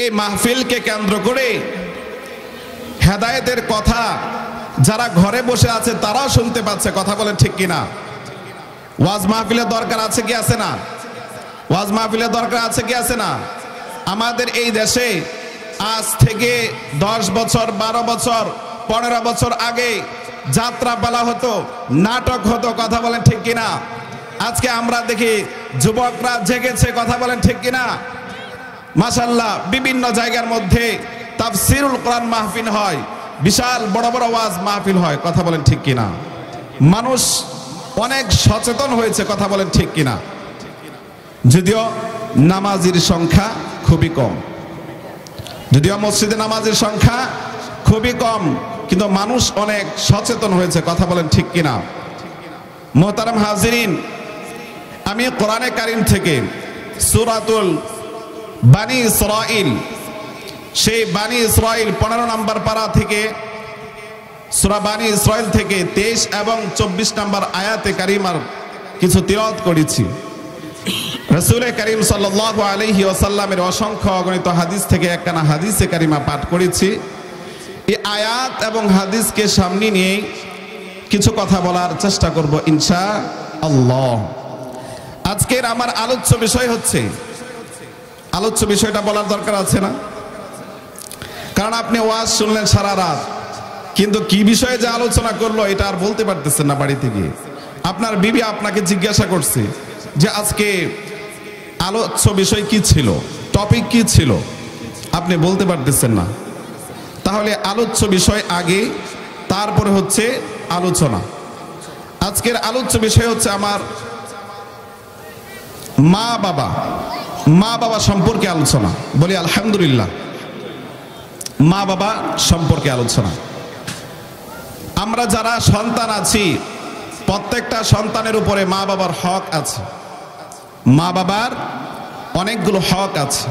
এই মাহফিলকে কেন্দ্র করে হেদায়েতের কথা যারা ঘরে বসে আছে তারাও শুনতে পাচ্ছে। কথা বলেন ঠিক কিনা? ওয়াজ মাহফিলের দরকার আছে কি আছে না? ওয়াজ মাহফিলের দরকার আছে কি আছে না? আমাদের এই দেশে আজ থেকে 10 বছর 12 বছর 15 বছর আগে যাত্রা পালা হতো, নাটক হতো। কথা বলেন ঠিক কিনা? আজকে আমরা দেখি যুবকরা জেগেছে। কথা বলেন ঠিক কিনা? মাশাআল্লাহ, বিভিন্ন জায়গার মধ্যে তাফসীরুল কোরআন মাহফিল হয়, বিশাল বড় বড় ওয়াজ মাহফিল হয়। কথা বলেন ঠিক কিনা? মানুষ অনেক সচেতন হয়েছে। কথা বলেন ঠিক কিনা? যদিও নামাজির সংখ্যা খুবই কম, যদিও মসজিদে নামাজের সংখ্যা খুবই কম, কিন্তু মানুষ অনেক সচেতন হয়েছে। কথা বলেন ঠিক কিনা? মোহতারাম হাজিরিন, আমি কোরআনে কারীম থেকে সূরাতুল বানি ইসরাইল, সেই বানি ইসরাইল 15 নম্বর পারা থেকে, সূরা বানি ইসরাইল থেকে 23 এবং 24 নম্বর আয়াতে কারিমার কিছু তিলাওয়াত করেছি। রাসূল করিম সাল্লাল্লাহু আলাইহি ওয়াসাল্লামের অসংখ্য অগণিত হাদিস থেকে একখানা হাদিসে কারিমা পাঠ করেছি। এই আয়াত এবং হাদিসকে সামনে নিয়ে কিছু কথা বলার চেষ্টা করব ইনশাআল্লাহ। আজকের আমার আলোচ্য বিষয় হচ্ছে, আলোচ্য বিষয়টা বলার দরকার আছে না? কারণ আপনি ওয়াজ শুনলেন সারা রাত, কিন্তু কি বিষয়ে যে আলোচনা করলো এটা আর বলতে পারতেছেন না। বাড়িতে গিয়ে আপনার বিবি আপনাকে জিজ্ঞাসা করছে যে আজকে আলোচ্য বিষয় কি ছিল, টপিক কি ছিল, আপনি বলতে পারতেছেন না। তাহলে আলোচ্য বিষয় আগে, তারপরে হচ্ছে আলোচনা। আজকের আলোচ্য বিষয় হচ্ছে আমার মা বাবা, মা বাবা সম্পর্কে আলোচনা। বলি আলহামদুলিল্লাহ। মা বাবা সম্পর্কে আলোচনা। আমরা যারা সন্তান আছি, প্রত্যেকটা সন্তানের উপরে মা বাবার হক আছে। মা বাবার অনেকগুলো হক আছে।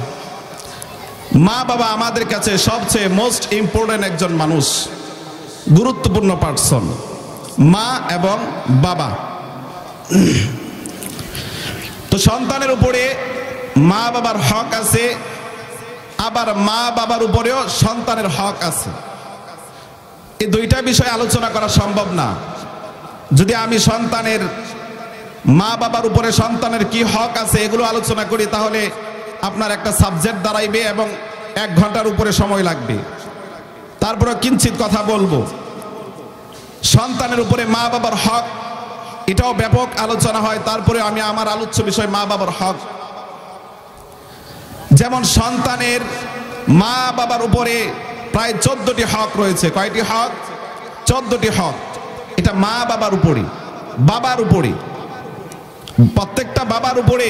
মা বাবা আমাদের কাছে সবচেয়ে মোস্ট ইম্পর্টেন্ট একজন মানুষ, গুরুত্বপূর্ণ পার্সন, মা এবং বাবা। তো সন্তানের উপরে মা বাবার হক আছে, আবার মা বাবার উপরেও সন্তানের হক আছে। এই দুইটা বিষয় আলোচনা করা সম্ভব না। যদি আমি সন্তানের, মা বাবার উপরে সন্তানের কি হক আছে এগুলো আলোচনা করি, তাহলে আপনার একটা সাবজেক্ট দাঁড়াইবে এবং 1 ঘন্টার উপরে সময় লাগবে। তারপরে কিঞ্চিত কথা বলবো। সন্তানের উপরে মা বাবার হক, এটাও ব্যাপক আলোচনা হয়। তারপরে আমি আমার আলোচ্য বিষয় মা বাবার হক। যেমন সন্তানের মা বাবার উপরে প্রায় 14টি হক রয়েছে। কয়টি হক? 14টি হক। এটা মা বাবার উপরে, বাবার উপরে, প্রত্যেকটা বাবার উপরে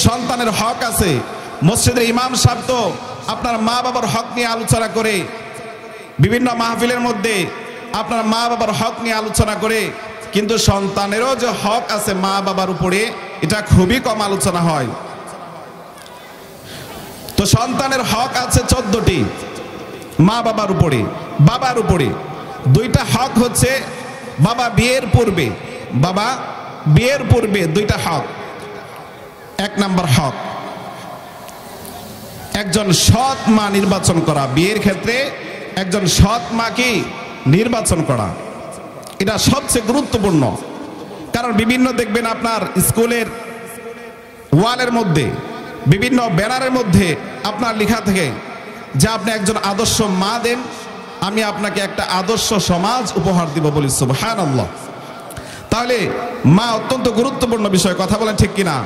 সন্তানের হক আছে। মসজিদের ইমাম সাহেব তো আপনার মা বাবার হক নিয়ে আলোচনা করে, বিভিন্ন মাহফিলের মধ্যে আপনার মা বাবার হক নিয়ে আলোচনা করে, কিন্তু সন্তানেরও যে হক আছে মা বাবার উপরে, এটা খুবই কম আলোচনা হয়। তো সন্তানের হক আছে 14টি মা বাবার উপরে, বাবার উপরে। 2টা হক হচ্ছে বাবা বিয়ের পূর্বে, বাবা বিয়ের পূর্বে 2টা হক। 1 নম্বর হক, একজন সৎ মা নির্বাচন করা। বিয়ের ক্ষেত্রে একজন সৎ মাকে নির্বাচন করা, এটা সবচেয়ে গুরুত্বপূর্ণ। কারণ বিভিন্ন দেখবেন আপনার স্কুলের ওয়ালের মধ্যে, বিভিন্ন ব্যানারের মধ্যে আপনার লেখা থাকে যে আপনি একজন আদর্শ মা দেন, আমি আপনাকে একটা আদর্শ সমাজ উপহার দিব। বলি সুবহানাল্লাহ। তাহলে মা অত্যন্ত গুরুত্বপূর্ণ বিষয়। কথা বলেন ঠিক কিনা?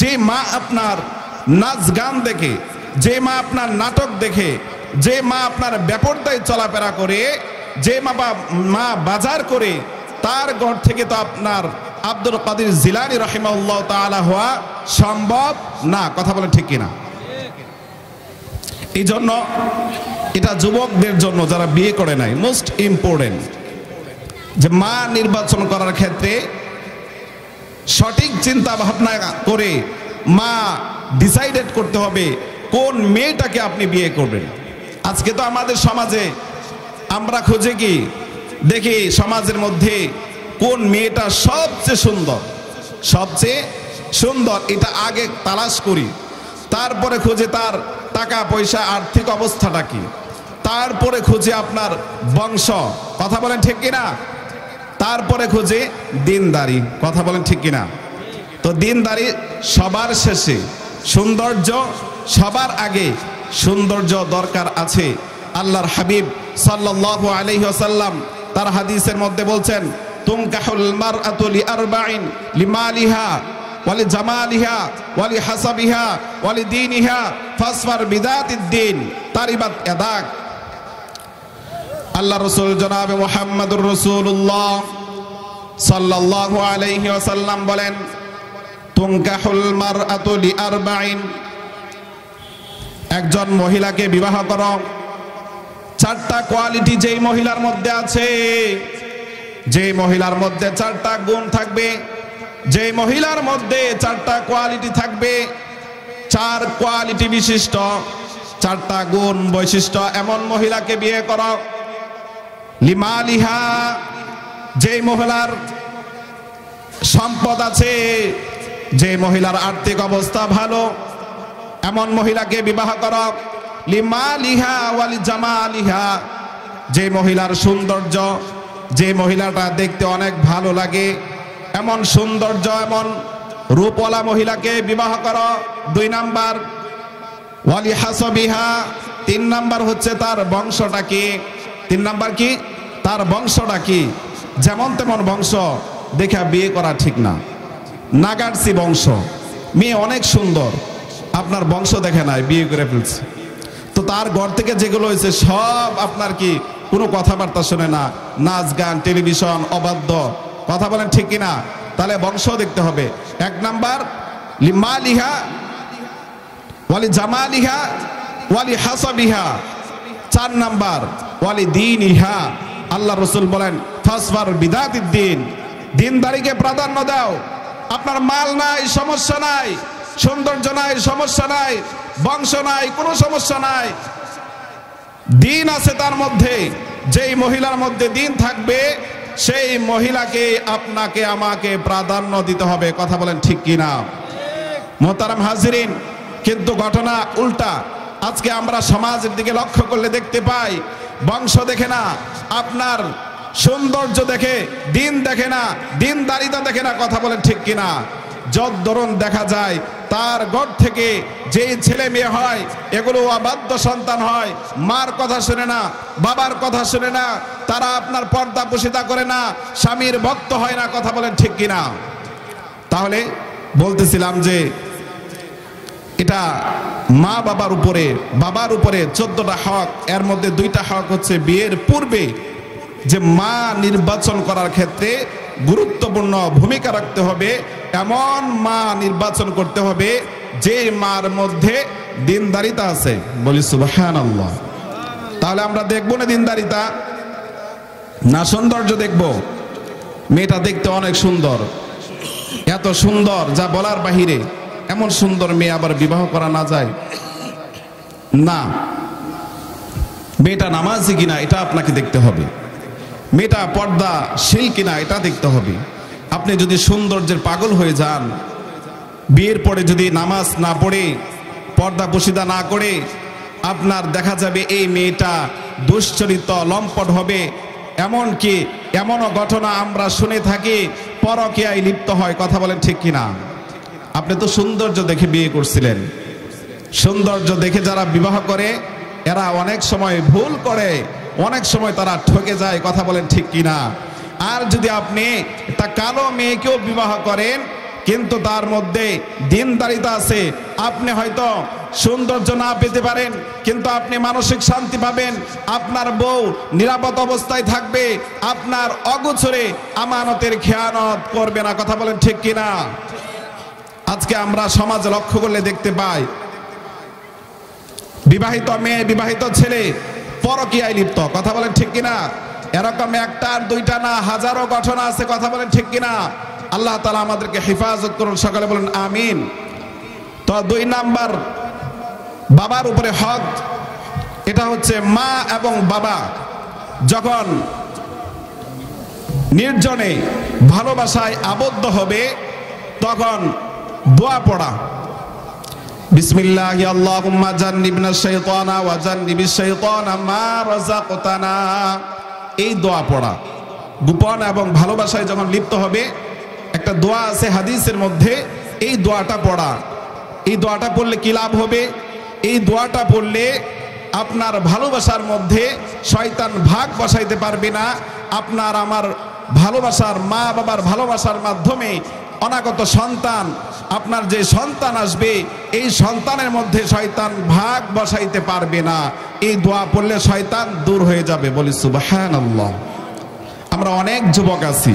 যে মা আপনার নাচ গান দেখে, যে মা আপনার নাটক দেখে, যে মা আপনার বেপরদায় চলাফেরা করে, যে মা বাজার করে, তার ঘর থেকে তো আপনার আব্দুল কাদের জিলানী রাহিমাহুল্লাহ তাআলা হওয়া সম্ভব না। কথা বলেন ঠিক কিনা? এই জন্য এটা যুবকদের জন্য যারা বিয়ে করে নাই মোস্ট ইম্পর্টেন্ট, যে মা নির্বাচন করার ক্ষেত্রে সঠিক চিন্তা ভাবনা করে মা ডিসাইডেড করতে হবে কোন মেয়েটাকে আপনি বিয়ে করবেন। আজকে তো আমাদের সমাজে আমরা খুঁজে কি দেখি সমাজের মধ্যে কোন মেয়েটা সবচেয়ে সুন্দর, সবচেয়ে সুন্দর, এটা আগে তালাশ করি, তারপরে খুঁজে তার টাকা পয়সা আর্থিক অবস্থাটা কি, তারপরে খুঁজে আপনার বংশ, কথা বলেন ঠিক কিনা, তারপরে খুঁজে দিনদারি, কথা বলেন ঠিক কিনা। তো দিনদারি সবার শেষে, সৌন্দর্য সবার আগে। সৌন্দর্য দরকার আছে। আল্লাহর হাবিব সাল্লাল্লাহু আলাইহি ওয়াসাল্লাম তার হাদিসের মধ্যে বলছেন, তুনকাহুল মারআতু লিআরবাইন লিমালিহা ওয়ালি জামালিহা ওয়ালি হাসাবিহা ওয়ালি দীনিহা ফাসফার বিদাতিদ দ্বীন তারিবাত ইয়াদাক। আল্লাহ রাসূল জনাবে মুহাম্মদুর রাসূলুল্লাহ সাল্লাল্লাহু আলাইহি ওয়াসাল্লাম বলেন, তুনকাহুল মারআতু লিআরবাইন, একজন মহিলাকে বিবাহ করো, চারটা কোয়ালিটি যেই মহিলার মধ্যে আছে, যেই মহিলার মধ্যে চারটা গুণ থাকবে, যেই মহিলার মধ্যে চারটা কোয়ালিটি থাকবে, চার কোয়ালিটি বিশিষ্ট, চারটা গুণ বৈশিষ্ট্য এমন মহিলাকে বিয়ে করো। লিমালিহা, যেই মহিলার সম্পদ আছে, যে মহিলার আর্থিক অবস্থা ভালো, এমন মহিলাকে বিবাহ করো। লিমালিহা ওয়ালি জামালিহা, যে মহিলার সৌন্দর্য, যে মহিলাটা দেখতে অনেক ভালো লাগে, এমন সৌন্দর্য এমন রূপওয়ালা মহিলাকে বিবাহ করো। 2 নাম্বার। ওয়ালি হাসাবিহা, 3 নাম্বার হচ্ছে তার বংশটা কি। 3 নাম্বার কি, তার বংশটা কি। যেমন তেমন বংশ দেখা বিয়ে করা ঠিক না। নাগারসি বংশ, মেয়ে অনেক সুন্দর, আপনার বংশ দেখে নাই, বিয়ে করে ফেলছে, তো তার ঘর থেকে যেগুলো হয়েছে সব আপনার কি কোনো কথাবার্তা শোনে না, নাচ গান টেলিভিশন অবাধ্য, কথা বলেন ঠিক কিনা। তাহলে বংশ দেখতে হবে। 1 নাম্বার লিমালিহা ওয়ালি জামালিহা ওয়ালি হাসাবিহা। 4 নাম্বার ওয়ালি দীনিহা। আল্লাহ রাসূল বলেন, ফাসফার বিদাতিদ দ্বীন, দিনদারিকে প্রাধান্য দাও। আপনার মাল নাই সমস্যা নাই, সৌন্দর্য নাই সমস্যা নাই, বংশ নাই কোনো সমস্যা নাই, দিন আছে তার মধ্যে। যেই মহিলার মধ্যে দিন থাকবে সেই মহিলাকে আপনাকে আমাকে প্রাধান্য দিতে হবে, কথা বলেন ঠিক কিনা। মোহতারাম হাজিরিন, কিন্তু ঘটনা উল্টা। আজকে আমরা সমাজের দিকে লক্ষ্য করলে দেখতে পাই, বংশ দেখে না, আপনার সৌন্দর্য দেখে, দিন দেখে না, দিনদারিতা দেখে না, কথা বলেন ঠিক কিনা। যত ধরুন দেখা যায় তার ঘর থেকে যেই ছেলে মেয়ে হয় এগুলো অবাধ্য সন্তান হয়, মার কথা শুনে না, বাবার কথা শুনে না, তারা আপনার পর্দা পুশিতা করে না, স্বামীর ভক্ত হয় না, কথা বলেন ঠিক কিনা। তাহলে বলতেছিলাম যে এটা মা বাবার উপরে, বাবার উপরে 14টা হক, এর মধ্যে 2টা হক হচ্ছে বিয়ের পূর্বে যে মা নির্বাচন করার ক্ষেত্রে গুরুত্বপূর্ণ ভূমিকা রাখতে হবে। এমন মা নির্বাচন করতে হবে যে মার মধ্যে দিনদারিতা আছে, বলি সুবহানাল্লাহ। তাহলে আমরা দেখবো না দিনদারিতা, না সৌন্দর্য দেখব। মেয়েটা দেখতে অনেক সুন্দর, এত সুন্দর যা বলার বাহিরে, এমন সুন্দর মেয়ে আবার বিবাহ করা না যায় না। মেয়েটা নামাজি কিনা এটা আপনাকে দেখতে হবে, মেয়েটা পর্দাশীল কিনা এটা দেখতে হবে। আপনি যদি সৌন্দর্যের পাগল হয়ে যান, বিয়ের পরে যদি নামাজ না পড়ে, পর্দা পুশিদা না করে, আপনার দেখা যাবে এই মেয়েটা দুশ্চরিত্র লম্পট হবে। এমনকি এমনও ঘটনা আমরা শুনে থাকি, পরকীয়ায় লিপ্ত হয়, কথা বলেন ঠিক কিনা। আপনি তো সৌন্দর্য দেখে বিয়ে করছিলেন, সৌন্দর্য দেখে যারা বিবাহ করে এরা অনেক সময় ভুল করে, অনেক সময় তারা ঠকে যায়, কথা বলেন ঠিক কিনা। আর যদি আপনি তা কালো মেয়েকেও বিবাহ করেন কিন্তু তার মধ্যে দিনদারিতা আছে, আপনি হয়তো সৌন্দর্য না পেতে পারেন কিন্তু আপনি মানসিক শান্তি পাবেন, আপনার বউ নিরাপদ অবস্থায় থাকবে, আপনার অগোচরে আমানতের খেয়ানত করবে না, কথা বলেন ঠিক কিনা। আজকে আমরা সমাজে লক্ষ্য করলে দেখতে পাই বিবাহিত মেয়ে বিবাহিত ছেলে পরকীয়ায় লিপ্ত, কথা বলেন ঠিক কিনা। এরকম 1টা আর 2টা না, হাজারো ঘটনা আছে, কথা বলেন ঠিক কিনা। আল্লাহ তাআলা আমাদেরকে হেফাজত করুন, সকালে বলেন আমিন। তো 2 নাম্বার বাবার উপরে হক, এটা হচ্ছে মা এবং বাবা যখন নির্জনে ভালোবাসায় আবদ্ধ হবে তখন দোয়া পড়া। বিসমিল্লাহি আল্লাহুম্মা জান্নিবনাশ শাইতানা ওয়া জান্নিবিশ শাইতানা মা রাযাকতানা। এই দোয়া পড়া গোপন এবং ভালোবাসায় যখন লিপ্ত হবে, একটা দোয়া আছে হাদিসের মধ্যে, এই দোয়াটা পড়া। এই দোয়াটা পড়লে কি লাভ হবে? এই দোয়াটা পড়লে আপনার ভালোবাসার মধ্যে শয়তান ভাগ বসাইতে পারবে না। আপনার আমার ভালোবাসার, মা বাবার ভালোবাসার মাধ্যমে অনাগত সন্তান, আপনার যে সন্তান আসবে, এই সন্তানের মধ্যে শয়তান ভাগ বসাইতে পারবে না। এই দোয়া পড়লে শয়তান দূর হয়ে যাবে। বলি সুবহানাল্লাহ। আমরা অনেক যুবক আছি,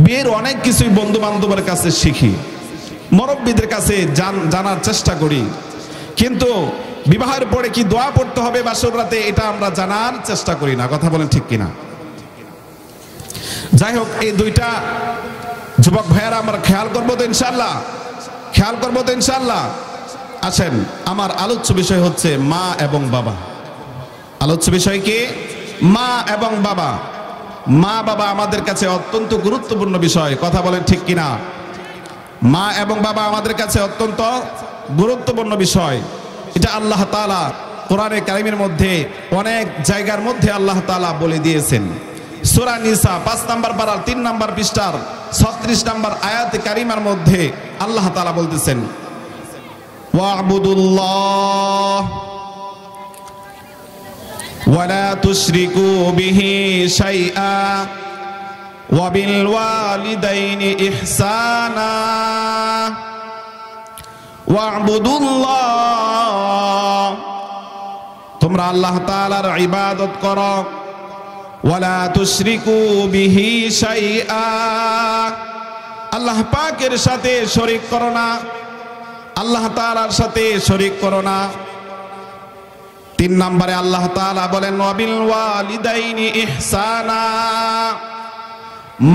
বিয়ের অনেক কিছুই বন্ধু বান্ধবের কাছে শিখি, মুরব্বীদের কাছে জানার চেষ্টা করি, কিন্তু বিবাহের পরে কি দোয়া পড়তে হবে বাসর রাতে, এটা আমরা জানার চেষ্টা করি না। কথা বলেন ঠিক কিনা? যাই হোক, এই দুইটা যুবক ভাইয়ারা আমরা খেয়াল করবো তো ইনশাল্লাহ, খেয়াল করবো তো ইনশাল্লাহ। আসেন, আমার আলোচ্য বিষয় হচ্ছে মা এবং বাবা। আলোচ্য বিষয় কি? মা এবং বাবা। মা বাবা আমাদের কাছে অত্যন্ত গুরুত্বপূর্ণ বিষয়। কথা বলেন ঠিক কিনা? মা এবং বাবা আমাদের কাছে অত্যন্ত গুরুত্বপূর্ণ বিষয়। এটা আল্লাহ তাআলা কোরআনে কারীমের মধ্যে অনেক জায়গার মধ্যে আল্লাহ তাআলা বলে দিয়েছেন। সূরা নিসা 5 নম্বর পারার 3 নম্বর পৃষ্ঠার 36 নম্বর আয়াতে কারিমার মধ্যে আল্লাহ তাআলা বলতেছেন, ওয়া'বুদুল্লাহ ওয়া লা তুশরিকু বিহি শাইআ ওয়া বিল ওয়ালিদাইনি ইহসানা ওয়া'বুদুল্লাহ। তোমরা আল্লাহ তাআলার ইবাদত করো, ওয়ালা তুশরিকু বিহি শাইআ, আল্লাহ পাকের সাথে শরীক করো না, আল্লাহ তাআলার সাথে শরীক করো না। 3 নম্বরে আল্লাহ তাআলা বলেন, ওয়াবিল ওয়ালিদাইনি ইহসানা,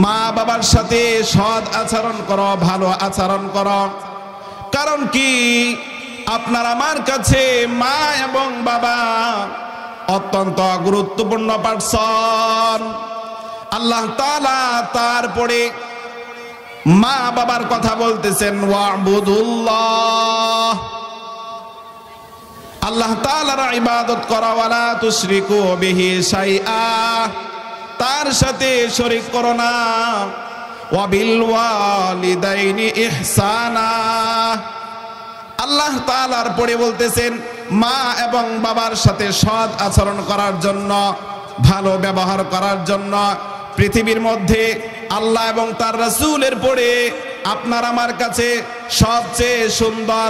মা বাবার সাথে সৎ আচরণ করো, ভালো আচরণ করো। কারণ কি? আপনার আমার কাছে মা এবং বাবা অত্যন্ত গুরুত্বপূর্ণ পার্সন। আল্লাহ তাআলা তারপরে মা বাবার কথা বলতেছেন, ওয়া'বুদুল্লাহ, আল্লাহ তাআলার ইবাদত করা, ওয়ালা তুশরিকু বিহি শাইআ, তার সাথে শরীক করো না, ওয়াবিল ওয়ালিদাইনি ইহসানা। আল্লাহ তাআলার পরে বলতেছেন মা এবং বাবার সাথে সৎ আচরণ করার জন্য, ভালো ব্যবহার করার জন্য। পৃথিবীর মধ্যে আল্লাহ এবং তার রাসূলের পরে আপনার আমার কাছে সবচেয়ে সুন্দর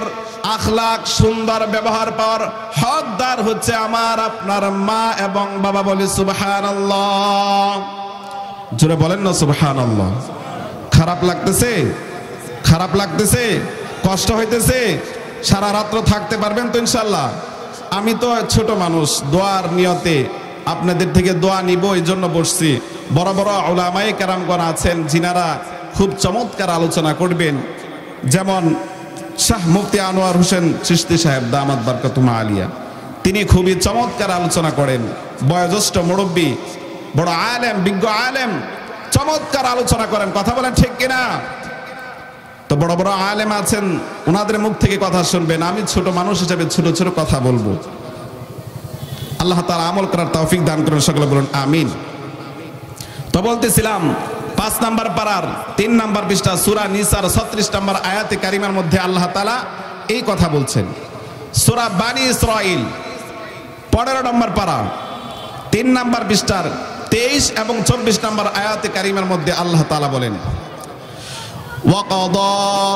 আখলাক, সুন্দর ব্যবহার পাওয়ার হকদার হচ্ছে আমার আপনার মা এবং বাবা। বলে সুবহানাল্লাহ। জোরে বলেন না সুবহানাল্লাহ। খারাপ লাগতেছে? খারাপ লাগতেছে? কষ্ট হইতেছে? সারা রাত্র থাকতে পারবেন তো ইনশাল্লাহ? আমি তো ছোট মানুষ, দোয়ার নিয়তে আপনাদের থেকে দোয়া নিব, এই জন্য বসছি। বড় বড় উলামায়ে কেরামগণ আছেন যিনারা খুব চমৎকার আলোচনা করবেন, যেমন শাহ মুফতি আনোয়ার হোসেন চিশতি সাহেব দামাত বারকাতুহু আলিয়া, তিনি খুবই চমৎকার আলোচনা করেন। বয়োজ্যেষ্ঠ মুরব্বী, বড় আলেম, বিজ্ঞ আলেম, চমৎকার আলোচনা করেন। কথা বলেন ঠিক কিনা? তো বড় বড় আলেম আছেন, ওনাদের মুখ থেকে কথা শুনবেন। আমি ছোট মানুষ হিসেবে ছোট ছোট কথা বলবো। আল্লাহ তাআলা আমল করার তৌফিক দান করেন, সকলে বলুন আমিন। তো বলতেছিলাম 5 নম্বর পারার 3 নম্বর পৃষ্ঠা সূরা নিসার 36 নম্বর আয়াতে কারিমার মধ্যে আল্লাহ তাআলা এই কথা বলছেন। সূরা বানী ইসরাঈল 15 নম্বর পারা 3 নম্বর পৃষ্ঠার 23 এবং 24 নম্বর আয়াতে কারিমার মধ্যে আল্লাহ তাআলা বলেন, وَقَضَى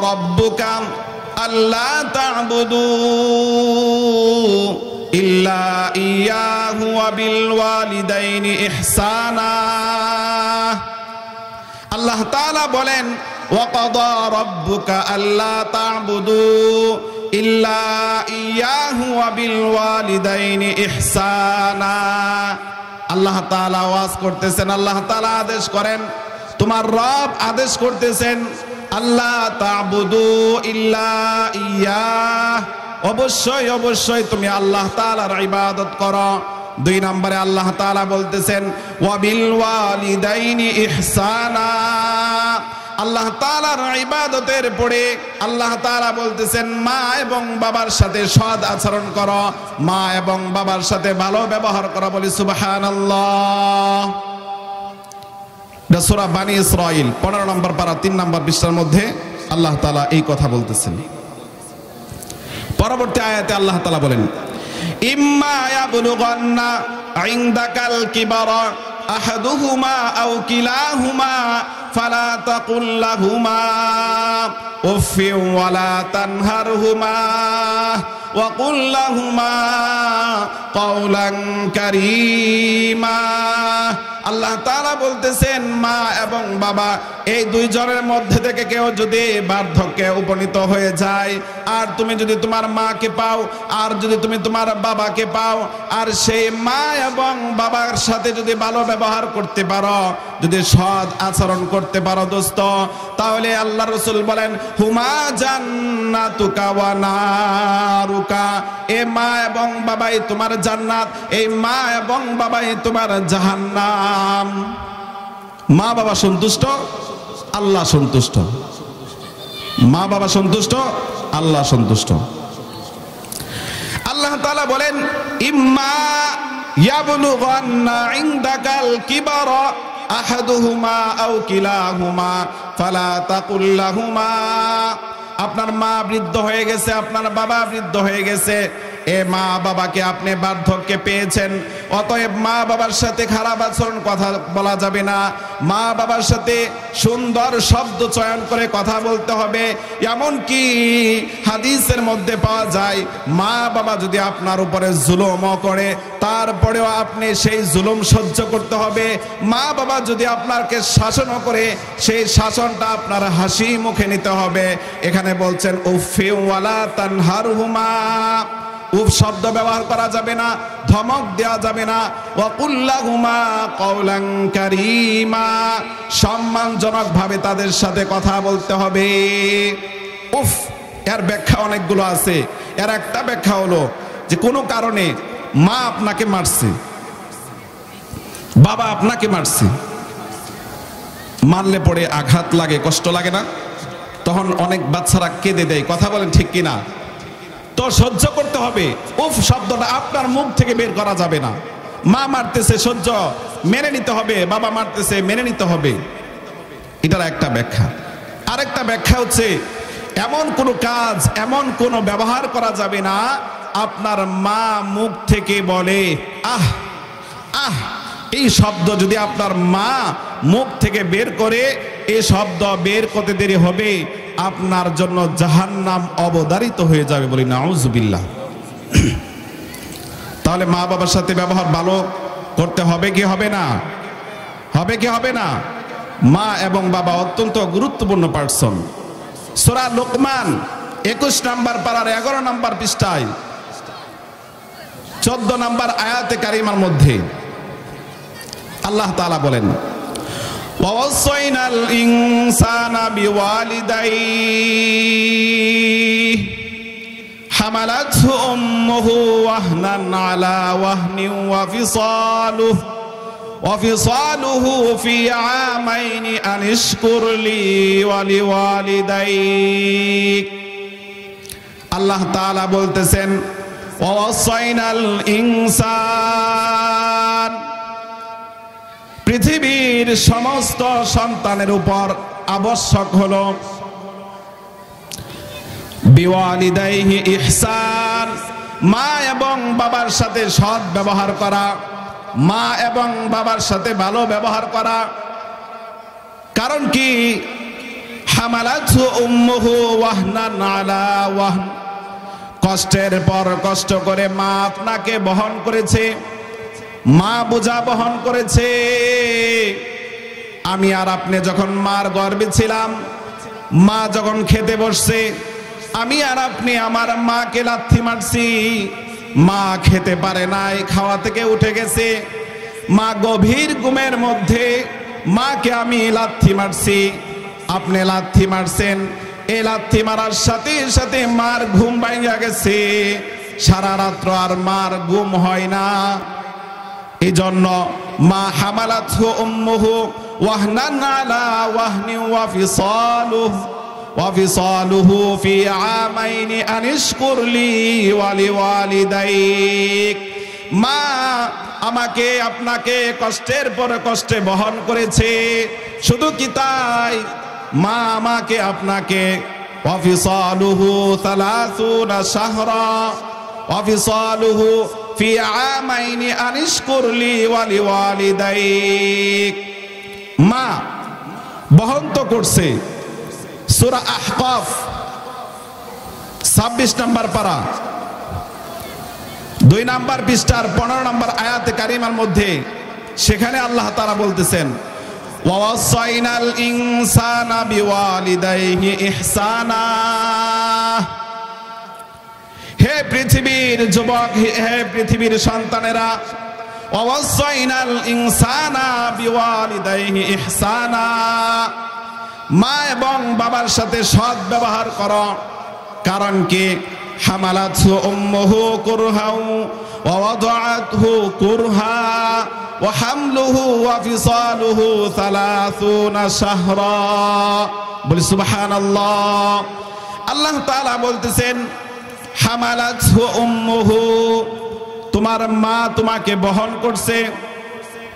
رَبُّكَ أَلَّا تَعْبُدُوا إِلَّا إِيَّاهُ وَبِالْوَالِدَيْنِ إِحْسَانًا। আল্লাহ তাআলা বলেন, وَقَضَى رَبُّكَ أَلَّا تَعْبُدُوا إِلَّا إِيَّاهُ وَبِالْوَالِدَيْنِ إِحْسَانًا। আল্লাহ তাআলা ওয়াজ করতেছেন, আল্লাহ তাআলা আদেশ করেন, তোমার রব আদেশ করতেছেন, আল্লাহ তা'বুদু ইল্লা ইয়্যাহ, অবশ্যই অবশ্যই তুমি আল্লাহ তাআলার ইবাদত করো। 2 নম্বরে আল্লাহ তাআলা বলতেছেন, ওয়াবিল ওয়ালিদাইনি ইহসানা, আল্লাহ তাআলার ইবাদতের পরে আল্লাহ তাআলা বলতেছেন মা এবং বাবার সাথে সৎ আচরণ করো, মা এবং বাবার সাথে ভালো ব্যবহার করো। বলি সুবহানাল্লাহ। সূরা বানী ইসরাঈল 15 নম্বর পারা 3 নম্বর পৃষ্ঠার মধ্যে আল্লাহ তাআলা এই কথা বলতেছেন। পরবর্তী আয়াতে আল্লাহ তাআলা বলেন ইম্মা ইয়াবলুগান্না ইনদাকাল কিবারা আহাদুহুমা আও কিলাহুমা ফালা তাকুল লাহুমা উফিন ওয়ালা তানহারহুমা ওয়া কুল লাহুমা কাওলান কারীমা। আল্লাহ তাআলা বলতেছেন মা এবং বাবা এই দুইজনের মধ্যে থেকে কেউ যদি বার্ধক্যে উপনীত হয়ে যায়, আর তুমি যদি তোমার মাকে পাও আর যদি তুমি তোমার বাবাকে পাও, আর সেই মা এবং বাবার সাথে যদি ভালো ব্যবহার করতে পারো, যদি সৎ আচরণ করতে পারো দোস্ত, তাহলে আল্লাহ রাসূল বলেন হুমা জান্নাতুকা ওয়া নারুকা, এ মা এবং বাবাই তোমার জান্নাত, এই মা এবং বাবাই তোমার জাহান্নাম। মা বাবা সন্তুষ্ট, আল্লাহ সন্তুষ্ট। মা বাবা সন্তুষ্ট, আল্লাহ সন্তুষ্ট। আল্লাহ তাআলা বলেন ইম্মা ইয়াবলুগান্না ইনদাকাল কিবারা আহাদুহুমা আও কিলাহুমা ফালা তাকুল লাহুমা। আপনার মা বৃদ্ধ হয়ে গেছে, আপনার বাবা বৃদ্ধ হয়ে গেছে, এ মা বাবাকে আপনি বার্ধক্যে পেয়েছেন, অতএব মা বাবার সাথে খারাপ আচরণ কথা বলা যাবে না, মা বাবার সাথে সুন্দর শব্দ চয়ন করে কথা বলতে হবে। এমনকি হাদিসের মধ্যে পাওয়া যায় মা বাবা যদি আপনার উপরে জুলুমও করে তারপরেও আপনি সেই জুলুম সহ্য করতে হবে। মা বাবা যদি আপনাকে শাসনও করে সেই শাসনটা আপনার হাসি মুখে নিতে হবে। এখানে বলছেন উফি ওয়ালা তানহারহুমা, উফ শব্দ ব্যবহার করা যাবে না, ধমক দেওয়া যাবে না। ওয়া কুল লাহুমা কাওলান কারীমা, সম্মানজনক ভাবে তাদের সাথে কথা বলতে হবে। উফ এর ব্যাখ্যা অনেকগুলো আছে। এর একটা ব্যাখ্যা হলো যে কোনো কারণে মা আপনাকে মারছে, বাবা আপনাকে মারছে, মারলে পরে আঘাত লাগে, কষ্ট লাগে না? তখন অনেক বাচ্চারা কেঁদে দেয়, কথা বলেন ঠিক কিনা? তো সহ্য করতে হবে। উফ শব্দটা আপনার মুখ থেকে বের করা যাবে না। মা মারতেছে সহ্য মেনে নিতে হবে, বাবা মারতেছে মেনে নিতে হবে। এটার একটা ব্যাখ্যা। আরেকটা ব্যাখ্যা হচ্ছে এমন কোনো কাজ, এমন কোনো ব্যবহার করা যাবে না আপনার মা মুখ থেকে বলে আহ আহ, এই শব্দ যদি আপনার মা মুখ থেকে বের করে, এই শব্দ বের করতে দেরি হবে, আপনার জন্য জাহান্নাম অবধারিত হয়ে যাবে। বলি নাউজুবিল্লাহ। তাহলে মা বাবার সাথে ব্যবহার ভালো করতে হবে কি হবে না? হবে কি হবে না? মা এবং বাবা অত্যন্ত গুরুত্বপূর্ণ পার্সন। সূরা লোকমান 21 নম্বর পারার 11 নম্বর পৃষ্ঠায় 14 নম্বর আয়াতে কারিমার মধ্যে আল্লাহ তাআলা বলেন ওয়াসাইনাল ইনসানা বিওয়ালিদাইহি হামালাতহু উম্মুহু ওয়াহনান আলা ওয়াহনিন ওয়া ফিসালুহু ফি আমাইনি আন ইশকুর লি ওয়া লিওয়ালিদাইক। আল্লাহ তাআলা বলতেছেন ওয়াসাইনাল ইনসান, পৃথিবীর সমস্ত সন্তানের উপর আবশ্যক হলো বিওয়ালিদাইহি ইহসান, মা এবং বাবার সাথে সৎ ব্যবহার করা, মা এবং বাবার সাথে ভালো ব্যবহার করা। কারণ কি? হামালাতহু উম্মুহু ওয়াহনান আলা ওয়াহন, কষ্টের পর কষ্ট করে মা আপনাকে বহন করেছে, মা বোঝা বহন করেছে। আমি আর আপনি যখন মার গর্ভে ছিলাম, মা যখন খেতে বসছে, আমি আর আপনি আমার মাকে লাথি মারছি, মা খেতে পারে নাই, খাওয়া থেকে উঠে গেছে, মা গভীর ঘুমের মধ্যে মাকে আমি লাথি মারছি, আপনি লাথি মারছেন। এই লাথি মারার সাথে সাথে মার ঘুম ভাঙা গেছে, সারা রাত্র আর মার ঘুম হয় না। এই জন্য মা হামালাতহু উম্মুহু ওয়াহনান আলা ওয়াহনি ওয়াফিসালুহু ফি আমাইনি আনিশকুর লি ওয়া লিওয়ালিদাইক। মা আমাকে আপনাকে কষ্টের পর কষ্টে বহন করেছে, শুধু কি তাই, মা আমাকে আপনাকে ওয়াফিসালুহু 30 শাহরা ওয়াফিসালুহু ফি আমাইনি আনিশকুর লি ওয়া লিওয়ালিদাইক। মা বহন তো করছে। সূরা আহকাফ 26 নম্বর পারা 2 নম্বর পৃষ্ঠার 15 নম্বর আয়াতে কারিমার মধ্যে সেখানে আল্লাহ তাআলা বলতেছেন, ওয়াসাইনাল ইনসানা বিওয়ালিদাইহি ইহসানা। হে পৃথিবীর যুবক, হে পৃথিবীর সন্তানেরা, ওয়াসাইনাল ইনসানা বিওয়ালিদাইহি ইহসানা, মা এবং বাবার সাথে সৎ ব্যবহার করো। কারণ কি, হামালাতহু উম্মুহু কুরহাও ওয়া ওয়াদাআতহু কুরহা ওয়া হামলুহু ওয়া ফিসালুহু 30 শাহরা। বলি সুবহানাল্লাহ। আল্লাহ তাআলা বলতেছেন, হামালাতহু উম্মুহু, তোমার মা তোমাকে বহন করছে,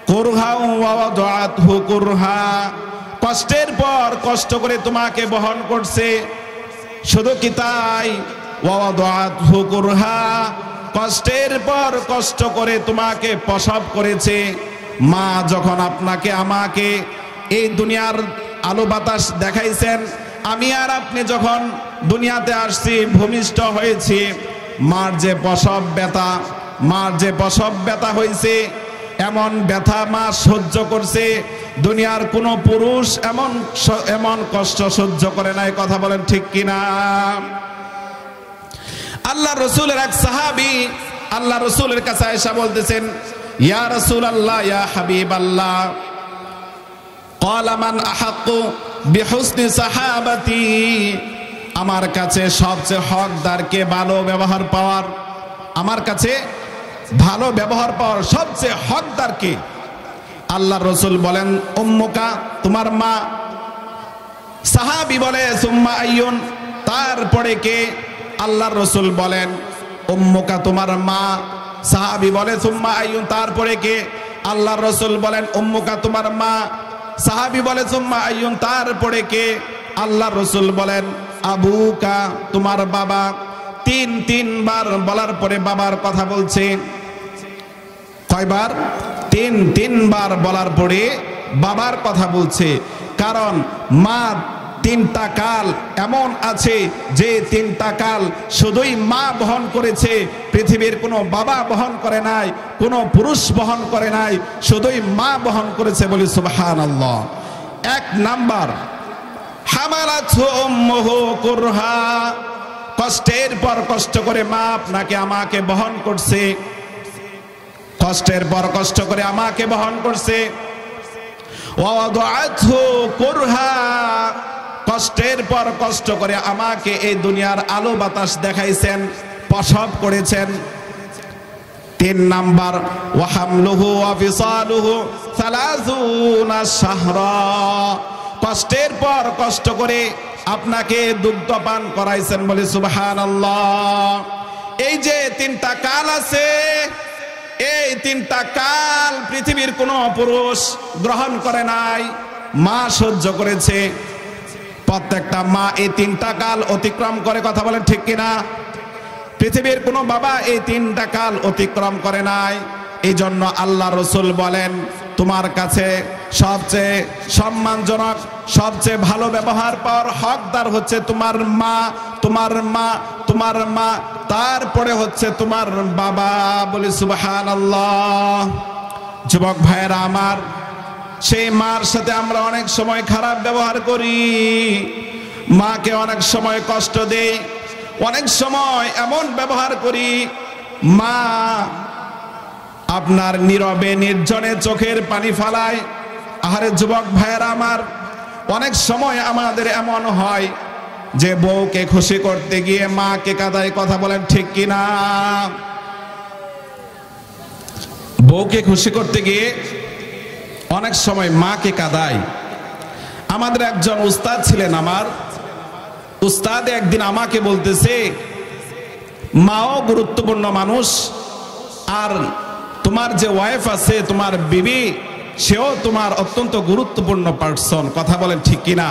কুরহা ওয়া ওয়াদাআতহু কুরহা, কষ্টের পর কষ্ট করে তোমাকে বহন করছে, শুধু কি তাই, ওয়া ওয়াদাআতহু কুরহা, কষ্টের পর কষ্ট করে তোমাকে প্রসব করেছে। মা যখন আপনাকে আমাকে এই দুনিয়ার আলো বাতাস দেখাইছেন, আমি আর আপনি যখন দুনিয়াতে আসছি, ভূমিষ্ঠ হয়েছি, মার যে প্রসব ব্যথা, মার যে প্রসব ব্যথা হয়েছে, এমন ব্যথা মা সহ্য করছে, দুনিয়ার কোনো পুরুষ এমন কষ্ট সহ্য করে নাই। কথা বলেন ঠিক কিনা? আল্লাহ রসুলের এক সাহাবী আল্লাহ রসুলের কাছে এসে বলতেছেন, ইয়া রাসূলুল্লাহ, ইয়া হাবিবাল্লাহ, ক্বালা মান আহাক্কু বিহুসনি সাহাবাতি, আমার কাছে সবচেয়ে হকদার কে ভালো ব্যবহার পাওয়ার, আমার কাছে ভালো ব্যবহার পাওয়ার সবচেয়ে হকদার কে? আল্লাহ রসুল বলেন, উম্মুকা, তোমার মা। সাহাবী বলে, সুম্মা আইয়ুন, তারপরে কে? আল্লাহ রসুল বলেন, উম্মুকা, তোমার মা। সাহাবী বলে, সুম্মা আইয়ুন, তারপরে কে? আল্লাহ রসুল বলেন, উম্মুকা, তোমার মা। সাহাবী বলে, সুম্মা আইয়ুন, তারপরে কে? আল্লাহ রসুল বলেন, আবুকা, তোমার বাবা। তিনবার বলার পরে বাবার কথা বলছে। কয়বার? তিনবার বলার পরে বাবার কথা বলছে। কারণ মা 3টা কাল এমন আছে যে 3টা কাল শুধুই মা বহন করেছে, পৃথিবীর কোনো বাবা বহন করে নাই, কোনো পুরুষ বহন করে নাই, শুধুই মা বহন করেছে। বলি সুবহানাল্লাহ। 1 নাম্বার, হামালাতহু উম্মুহু কুরহা, কষ্টের পর কষ্ট করে মা আপনাকে আমাকে বহন করছে, কষ্টের পর কষ্ট করে আমাকে বহন করছে। ওয়া ওয়াদাআতহু কুরহা, কষ্টের পর কষ্ট করে আমাকে এই দুনিয়ার আলো বাতাস দেখাইছেন, প্রসব করেছেন। 3 নাম্বার, ওয়া হামলুহু ওয়া ফিসালুহু 30 শাহরা, কষ্টের পর কষ্ট করে আপনাকে দুগ্ধ পান করাইছেন। বলে সুবহানাল্লাহ। এই যে 3টা কাল আছে, এই 3টা কাল পৃথিবীর কোনো পুরুষ গ্রহণ করে নাই, মা সহ্য করেছে। প্রত্যেকটা মা এই 3টা কাল অতিক্রম করে। কথা বলেন ঠিক কিনা? পৃথিবীর কোনো বাবা এই 3টা কাল অতিক্রম করে নাই। এই জন্য আল্লাহ রসুল বলেন, তোমার কাছে সবচেয়ে সম্মানজনক, সবচেয়ে ভালো ব্যবহার পাওয়ার হকদার হচ্ছে তোমার মা, তোমার মা, তোমার মা, তারপরে হচ্ছে তোমার বাবা। বলি সুবহানাল্লাহ। যুবক ভাইয়েরা আমার, সেই মার সাথে আমরা অনেক সময় খারাপ ব্যবহার করি, মাকে অনেক সময় কষ্ট দেই, অনেক সময় এমন ব্যবহার করি, মা আপনার নীরবে নির্জনে চোখের পানি ফালায়। আহারে যুবক ভাইয়েরা আমার, অনেক সময় আমাদের এমন হয় যে বউকে খুশি করতে গিয়ে মাকে কাঁদায়। কথা বলেন ঠিক কিনা? বউকে খুশি করতে গিয়ে অনেক সময় মাকে কাঁদায়। আমাদের একজন উস্তাদ ছিলেন, আমার উস্তাদ একদিন আমাকে বলতেছে, মাও গুরুত্বপূর্ণ মানুষ, আর তোমার যে ওয়াইফ আছে, তোমার বিবি, সেও তোমার অত্যন্ত গুরুত্বপূর্ণ পার্সন। কথা বলেন ঠিক কিনা?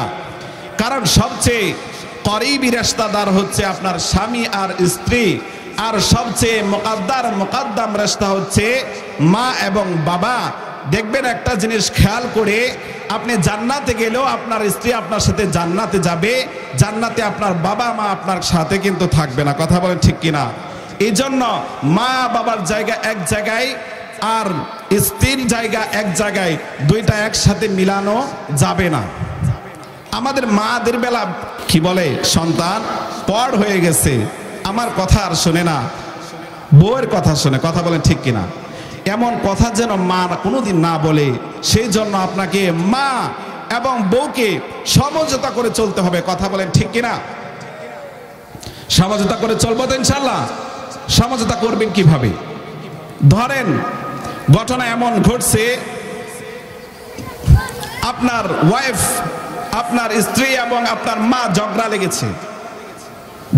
কারণ সবচেয়ে করিবি রিশতাদার হচ্ছে আপনার স্বামী আর স্ত্রী, আর সবচেয়ে মুকদ্দাম রিশতা হচ্ছে মা এবং বাবা। দেখবেন একটা জিনিস খেয়াল করে, আপনি জান্নাতে গেলেও আপনার স্ত্রী আপনার সাথে জান্নাতে যাবে, জান্নাতে আপনার বাবা মা আপনার সাথে কিন্তু থাকবে না। কথা বলেন ঠিক কিনা? এই জন্য মা বাবার জায়গা এক জায়গায় আর স্ত্রীর জায়গা এক জায়গায়, দুইটা একসাথে মিলানো যাবে না। আমাদের মাদের বেলা কি বলে, সন্তান পড় হয়ে গেছে, আমার কথা আর শোনে না, বউয়ের কথা শোনে। কথা বলেন ঠিক কিনা? এমন কথা যেন মা কোনোদিন না বলে। সেই জন্য আপনাকে মা এবং বউকে সমঝোতা করে চলতে হবে। কথা বলেন ঠিক কিনা? সমঝোতা করে চলবো তো ইনশাআল্লাহ। সমঝোতা করবেন কিভাবে? ধরেন ঘটনা এমন ঘটছে, আপনার ওয়াইফ, আপনার স্ত্রী এবং আপনার মা ঝগড়া লেগেছে।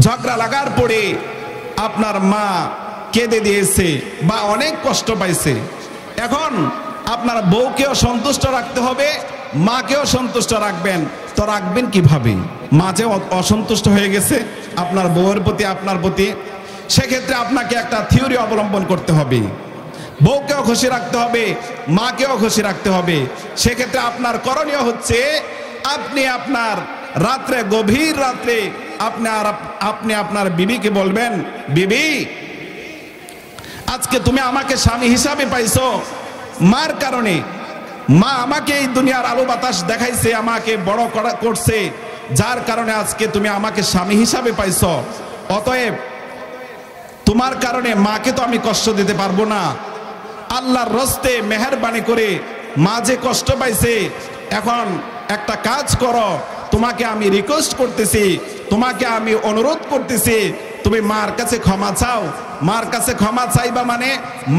ঝগড়া লাগার পরে আপনার মা কেঁদে দিয়েছে বা অনেক কষ্ট পাইছে। এখন আপনার বউকেও সন্তুষ্ট রাখতে হবে, মাকেও সন্তুষ্ট রাখবেন। তো রাখবেন কিভাবে? মা যে অসন্তুষ্ট হয়ে গেছে আপনার বউয়ের প্রতি, আপনার প্রতি, সেক্ষেত্রে আপনাকে একটা থিওরি অবলম্বন করতে হবে। বউকেও খুশি রাখতে হবে, মাকেও খুশি রাখতে হবে। সেক্ষেত্রে আপনার করণীয় হচ্ছে, আপনি আপনার রাত্রে, গভীর রাত্রে আপনি আপনার বিবিকে বলবেন, বিবি, আজকে তুমি আমাকে স্বামী হিসাবে পাইছো মার কারণে। মা আমাকে এই দুনিয়ার আলো বাতাস দেখাইছে, আমাকে বড় করছে, যার কারণে আজকে তুমি আমাকে স্বামী হিসাবে পাইছো। অতএব তোমার কারণে মাকে তো আমি কষ্ট দিতে পারবো না। আল্লাহর রস্তে মেহেরবানি করে, মা যে কষ্ট পাইছে, এখন একটা কাজ করো, তোমাকে আমি রিকোয়েস্ট করতেছি, তোমাকে আমি অনুরোধ করতেছি, তুমি মার কাছে ক্ষমা চাও। মার কাছে ক্ষমা চাইবা মানে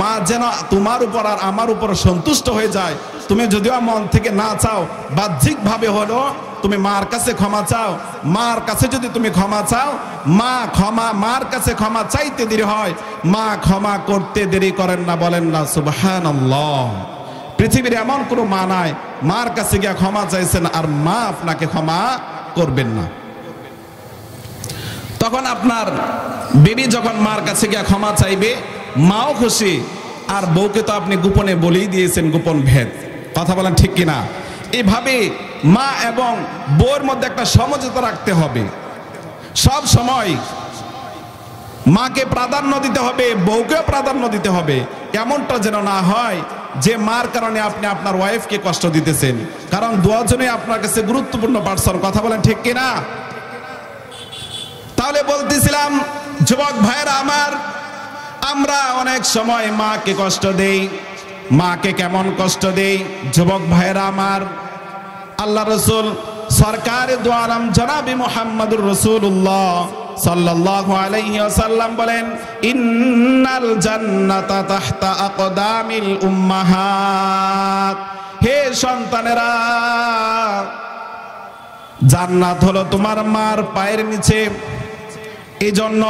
মা যেন তোমার উপর আর আমার উপর সন্তুষ্ট হয়ে যায়। তুমি যদিও মন থেকে না চাও, বাহ্যিক ভাবে হলো তুমি মার কাছে ক্ষমা চাও। মার কাছে যদি তুমি ক্ষমা চাও, মার কাছে ক্ষমা চাইতে দেরি হয়, মা ক্ষমা করতে দেরি করেন না। বলেন না সুবহানাল্লাহ। পৃথিবীর এমন কোনো মা নাই মার কাছে গিয়ে ক্ষমা চাইছেন আর মা আপনাকে ক্ষমা করবেন না। তখন আপনার বিবি যখন মার কাছে গিয়ে ক্ষমা চাইবে, মাও খুশি, আর বউকে তো আপনি গোপনে বলেই দিয়েছেন, গোপন ভেদ। কথা বলেন ঠিক কিনা? এইভাবে মা এবং বউর মধ্যে একটা সমঝোতা রাখতে হবে। সব সময় মাকে প্রাধান্য দিতে হবে, বউকেও প্রাধান্য দিতে হবে। এমনটা যেন না হয় যে মার কারণে আপনি আপনার ওয়াইফকে কষ্ট দিতেছেন, কারণ দুজনেই আপনার কাছে গুরুত্বপূর্ণ পার্সন। কথা বলেন ঠিক কিনা? তাহলে বলতেছিলাম, যুবক ভাইরা আমার, আমরা অনেক সময় মাকে কষ্ট দেই। মাকে কেমন কষ্ট দেই? যুবক ভাইরা আমার, আল্লাহ রাসূল সরকারে দু আলম জনাবে মুহাম্মদুর রাসূলুল্লাহ সাল্লাল্লাহু আলাইহি ওয়াসাল্লাম বলেন, ইন্নাল জান্নাতা তাহতা আকদামিল উম্মাহাত। হে সন্তানেরা, জান্নাত হলো তোমার মার পায়ের নিচে। এই জন্য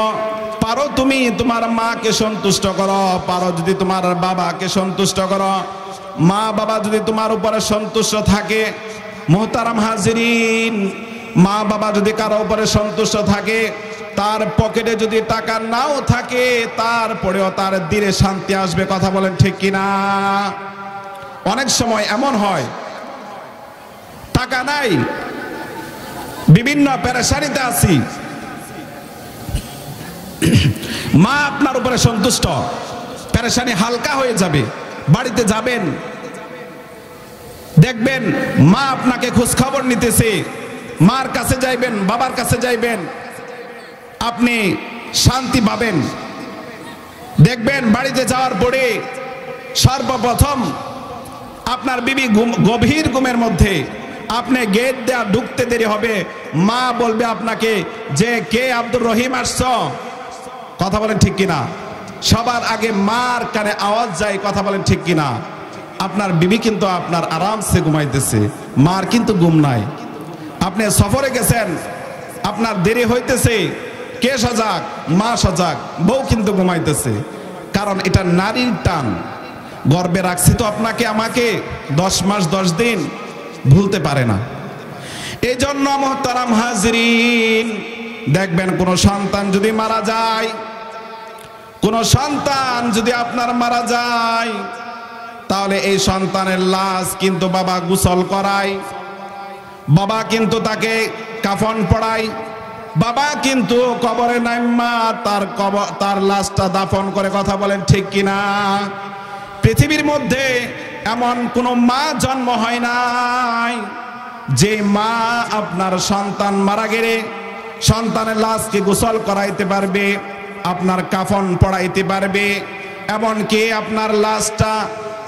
পারো তুমি তোমার মাকে সন্তুষ্ট করো, পারো যদি তোমার বাবাকে সন্তুষ্ট করো। মা বাবা যদি তোমার উপরে সন্তুষ্ট থাকে, মুহতারাম হাজিরিন, মা বাবা যদি কারো উপরে সন্তুষ্ট থাকে, তার পকেটে যদি টাকা নাও থাকে, তারপরেও তার দিলে শান্তি আসবে। কথা বলেন ঠিক কিনা? অনেক সময় এমন হয়, টাকা নাই, বিভিন্ন পেরেশানিতে আছি, মা আপনার উপরে সন্তুষ্ট, পেরেশানি হালকা হয়ে যাবে। বাড়িতে যাবেন, দেখবেন মা আপনাকে খোঁজ খবর নিতেছে, মার কাছে যাইবেন, বাবার কাছে যাইবেন, আপনি শান্তি পাবেন। দেখবেন বাড়িতে যাওয়ার পরে সর্বপ্রথম আপনার বিবি গভীর ঘুমের মধ্যে, আপনি গেট দেয়া ঢুকতে দেরি হবে, মা বলবে আপনাকে যে, কে আব্দুর রহিম আসছ? কথা বলেন ঠিক কিনা? সবার আগে মার কানে আওয়াজ যায়। কথা বলেন ঠিক কিনা? আপনার বিবি কিন্তু আপনার আরামসে ঘুমাইতেছে, মার কিন্তু ঘুম নাই। আপনি সফরে গেছেন, আপনার দেরি হইতেছে, কে সজাগ? মা সজাগ, বউ কিন্তু ঘুমাইতেছে। কারণ এটা নারীর টান। গর্বে রাখছি তো আপনাকে আমাকে 10 মাস 10 দিন, ভুলতে পারে না। এই জন্য মুহতারাম হাজরিন, দেখবেন কোন সন্তান যদি মারা যায়, কোন সন্তান যদি আপনার মারা যায়, তাহলে এই সন্তানের লাশ কিন্তু বাবা গোসল করায়, বাবা কিন্তু তাকে কাফন পড়ায়, বাবা কিন্তু কবরে নাইমা তার লাশটা দাফন করে। কথা বলেন ঠিক কিনা? পৃথিবীর মধ্যে এমন কোন মা জন্ম হয় নাই যে মা আপনার সন্তান মারা গেলে সন্তানের লাশকে গোসল করাইতে পারবে, আপনার কাফন পড়াইতে পারবে, এমনকি আপনার লাশটা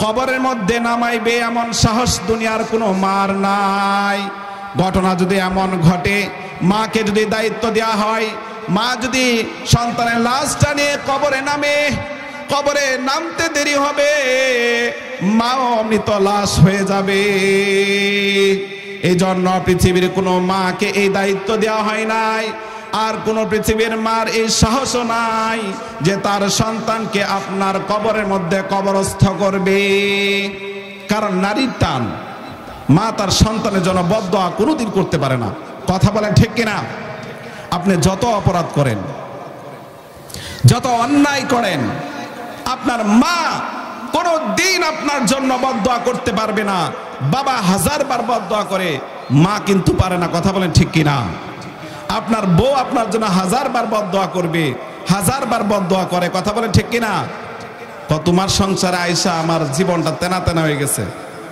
কবরের মধ্যে নামাইবে, এমন সাহস দুনিয়ার কোনো মার নাই। ঘটনা যদি এমন ঘটে, মাকে যদি দায়িত্ব দেওয়া হয়, মা যদি সন্তানের লাশটা নিয়ে কবরে নামে, কবরে নামতে দেরি হবে, মাও মৃত লাশ হয়ে যাবে। এই জন্য পৃথিবীর কোনো মাকে এই দায়িত্ব দেওয়া হয় নাই, আর কোন পৃথিবীর মার এই সাহস নাই যে তার সন্তানকে আপনার কবরের মধ্যে কবরস্থ করবে। কারণ নারীর টান, মা তার সন্তানের জন্য বদদোয়া কোনোদিন করতে পারে না। কথা বলেন ঠিক কিনা? আপনি যত অপরাধ করেন, যত অন্যায় করেন, আপনার মা কোনো দিন আপনার জন্য বদদোয়া করতে পারবে না। বাবা 1000 বার বদদোয়া করে, মা কিন্তু পারে না। কথা বলেন ঠিক কিনা? আপনার বউ আপনার জন্য 1000 বার বদদোয়া করবে, 1000 বার বদদোয়া করে। কথা বলেন ঠিক কিনা? তোমার সংসারে আইসা আমার জীবনটা তেনা তেনা হয়ে গেছে।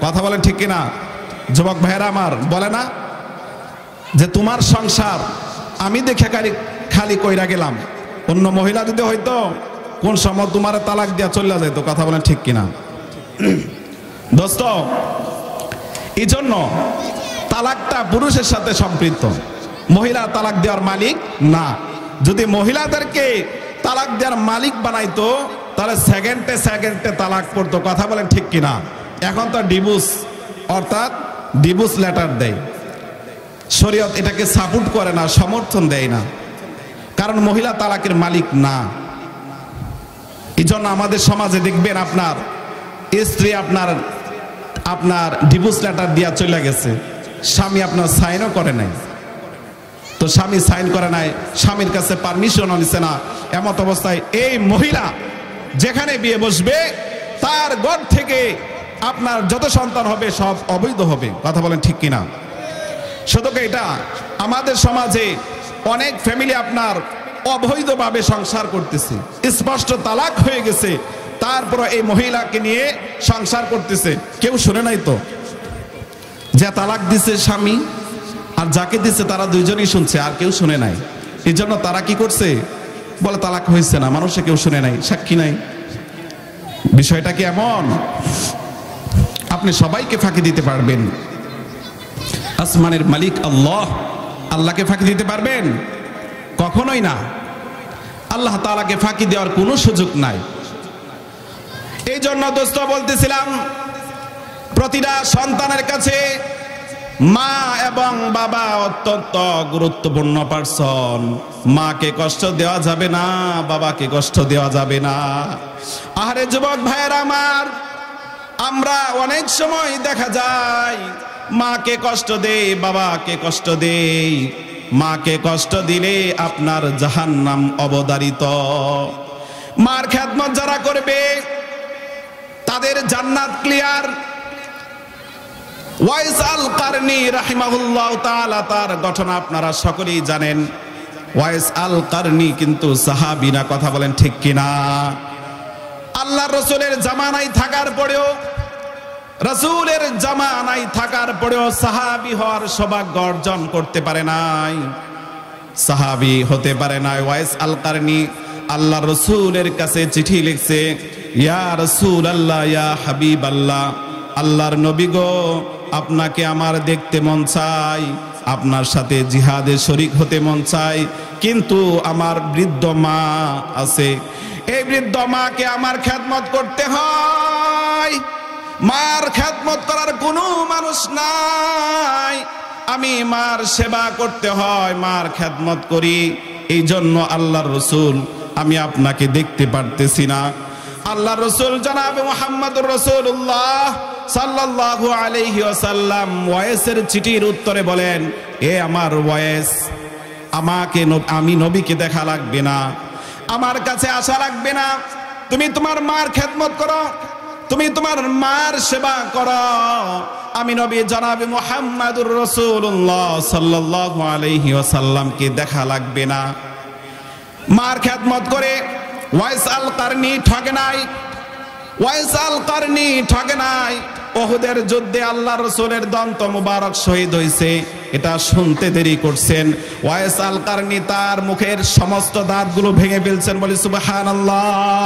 কথা বলেন ঠিক কিনা? যুবক ভাইরা আমার বলে না যে তোমার সংসার আমি দেখে খালি কইরা গেলাম, অন্য মহিলা যদি হয়তো কোন সময় তোমার তালাক দিয়া চলে যেত। কথা বলেন ঠিক কিনা? দোস্ত, এই জন্য তালাকটা পুরুষের সাথে সম্পৃক্ত, মহিলা তালাক দেওয়ার মালিক না। যদি মহিলাদেরকে তালাক দেওয়ার মালিক বানাইতো তাহলে সেকেন্ডে সেকেন্ডে তালাক পড়তো। কথা বলেন ঠিক কিনা? এখন তো ডিভোর্স অর্থাৎ ডিভোর্স লেটার দেয়। শরীয়ত এটাকে সাপোর্ট করে না, সমর্থন দেয় না, কারণ মহিলা তালাকের মালিক না। এই জন্য আমাদের সমাজে দেখবেন আপনার স্ত্রী আপনার ডিভোর্স লেটার দিয়া চলে গেছে, স্বামী আপনার সাইনও করে নাই। তো স্বামী সাইন করে নাই, স্বামীর কাছে পারমিশনও নিছে না, এমত অবস্থায় এই মহিলা যেখানে বিয়ে বসবে তার ঘর থেকে আপনার যত সন্তান হবে সব অবৈধ হবে। কথা বলেন ঠিক কিনা? শুধু এটা আমাদের সমাজে অনেক ফ্যামিলি আপনার অবৈধভাবে সংসার করতেছে, স্পষ্ট তালাক হয়ে গেছে, তারপর এই মহিলাকে নিয়ে সংসার করতেছে। কেউ শুনে নাই তো যে তালাক দিছে স্বামী, আর যাকে দিছে তারা দুইজনই শুনছে, আর কেউ শুনে নাই। এই জন্য তারা কি করছে? বলে তালাক হয়েছে না, মানুষে কেউ শুনে নাই, সাক্ষী নাই। বিষয়টা কি এমন? আপনি সবাইকে ফাঁকি দিতে পারবেন? আসমানের মালিক আল্লাহ, আল্লাহকে ফাঁকি দিতে পারবেন? কখনোই না। আল্লাহ তাআলাকে ফাঁকি দেওয়ার কোনো সুযোগ নাই। এই জন্য দোস্ত বলতেছিলাম, প্রতিটা সন্তানের কাছে মা এবং বাবা অত্যন্ত গুরুত্বপূর্ণ পার্সন। মাকে কষ্ট দেওয়া যাবে না, বাবাকে কষ্ট দেওয়া যাবে না। আরে যুবক ভাইয়েরা আমার, আমরা অনেক সময় দেখা যায় মাকে কষ্ট দেই, বাবাকে কষ্ট দেই। মাকে কষ্ট দিলে আপনার জাহান্নাম অবধারিত। মার খেদমত যারা করবে তাদের জান্নাত ক্লিয়ার। ওয়াইস আল কারনি রাহিমাহুল্লাহ তাআলা, তার ঘটনা আপনারা সকলেই জানেন। ওয়াইস আল কারনি কিন্তু সাহাবী না। কথা বলেন ঠিক কিনা? আল্লাহর রাসূলের জামানায় থাকার পরেও, রাসূলের জামানায় থাকার পরেও সাহাবী হওয়ার সৌভাগ্য অর্জন করতে পারে নাই, সাহাবী হতে পারে নাই। ওয়াইস আল কারনি আল্লাহর রাসূলের কাছে চিঠি লিখছে, ইয়া রাসূলুল্লাহ, ইয়া হাবিবাল্লাহ, আল্লাহর নবী গো, আপনাকে আমার দেখতে মন চাই, আপনার সাথে জিহাদে শরীক হতে মন চাই, কিন্তু আমার বৃদ্ধ মা আছে, এই বৃদ্ধ মাকে আমার খেদমত করতে হয়। মার খেদমত করার কোনো মানুষ নাই, আমি মার সেবা করতে হয়, মার খেদমত করি। এই জন্য আল্লাহর রসুল, আমি আপনাকে দেখতে পারতেছি না। আল্লাহর রসুল জনাবে মুহাম্মদুর রাসূলুল্লাহ সাল্লাল্লাহু আলাইহি ওয়াসাল্লাম ওয়াইসের চিঠির উত্তরে বলেন, এ আমার ওয়াইস, আমাকে আমি নবীকে দেখা লাগবে না, আমার কাছে আসা লাগবে না, তুমি তোমার মার খেদমত করো, তুমি তোমার মার সেবা করো। আমি নবী জনাবে মুহাম্মদুর রাসূলুল্লাহ সাল্লাল্লাহু আলাইহি ওয়াসাল্লামকে দেখা লাগবে না। মার খেদমত করে ওয়াইস আল কারনি ঠকে নাই, ওয়াইস আল কারনি ঠকে নাই। উহুদের যুদ্ধে আল্লাহ রাসূলের দন্ত মুবারক শহীদ হয়েছে, এটা শুনতে দেরি করছেন। ওয়াইস আল কারনি তার মুখের সমস্ত দাঁতগুলো ভেঙে ফেলছেন, বলি সুবহানাল্লাহ।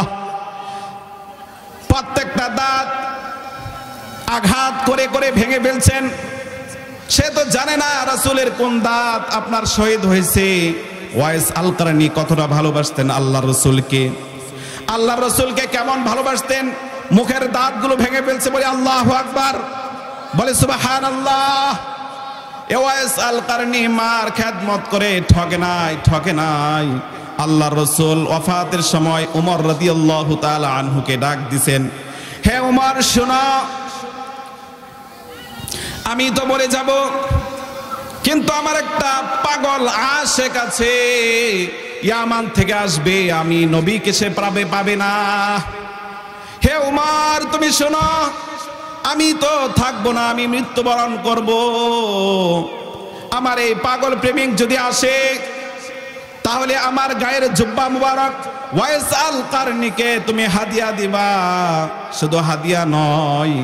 প্রত্যেকটা দাঁত আঘাত করে করে ভেঙে ফেলছেন। সে তো জানে না রাসূলের কোন দাঁত আপনার শহীদ হয়েছে। ওয়াইস আল কারনি কতটা ভালোবাসতেন আল্লাহর রাসূলকে, আল্লাহর রাসূলকে কেমন ভালোবাসতেন, মুখের দাঁতগুলো ভেঙে ফেলছে, বলে আল্লাহু আকবার, বলে সুবহানাল্লাহ। ওয়াইস আল কারনি মার খেদমত করে ঠকে নাই, ঠকে নাই। আল্লাহর রাসূল ওয়াফাতের সময় উমর রাদিয়াল্লাহু তাআলা আনহুকে ডাক দিবেন, হে উমর শোনো, আমি তো মরে যাব, কিন্তু আমার একটা পাগল আশেক আছে, ইয়ামান থেকে আসবে, আমি নবীকে সে পাবে না। হে উমর তুমি শোনো, আমি তো থাকবো না, আমি মৃত্যুবরণ করব। আমার এই পাগল প্রেমিক যদি আসে, তাহলে আমার গায়ের জুব্বা মুবারক ওয়াইস আল কারনিকে তুমি হাদিয়া দিবা। শুধু হাদিয়া নয়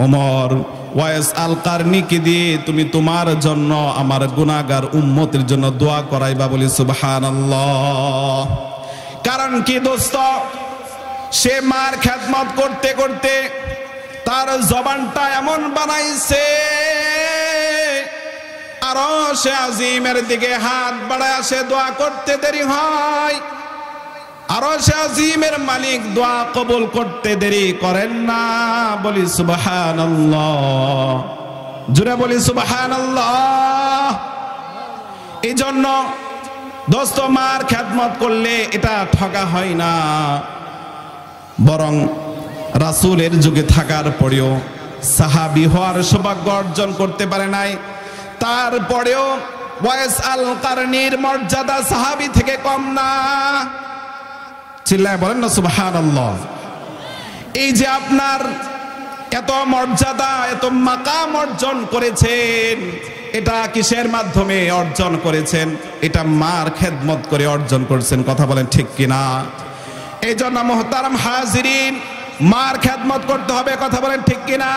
ওমর, ওয়াইস আল কারনিকে দিয়ে তুমি তোমার জন্য আমার গুনাহগার উম্মতের জন্য দোয়া করাইবা, বলি সুবহানাল্লাহ। কারণ কি দোস্ত, সে মার খেদমত করতে করতে তার জবানটা এমন বানাইছে, আরশে আজিমের দিকে হাত বাড়ায় সে দোয়া করতে দেরি হয়। আরশে আজিমের মালিক দোয়া কবুল করতে দেরি করেন না, বলি সুবহানাল্লাহ, জোরে বলি সুবহানাল্লাহ। এই জন্য দোস্ত, মার খেদমত করলে এটা ঠকা হয় না, বরং রাসূলের যুগে থাকার পরেও সাহাবী হওয়ার সৌভাগ্য অর্জন করতে পারে নাই, তারপরেও ওয়াইস আল কারনির মর্যাদা সাহাবী থেকে কম না। চিল্লায় বলেন না সুবহানাল্লাহ। এই যে আপনার এত মর্যাদা, এত মাকাম অর্জন করেছেন, এটা কিসের মাধ্যমে অর্জন করেছেন? এটা মার খেদমত করে অর্জন করেছেন, কথা বলেন ঠিক কিনা? এই জন্য মুহতারাম হাজিরিন, মার খেদমত করতে হবে, কথা বলেন ঠিক কিনা?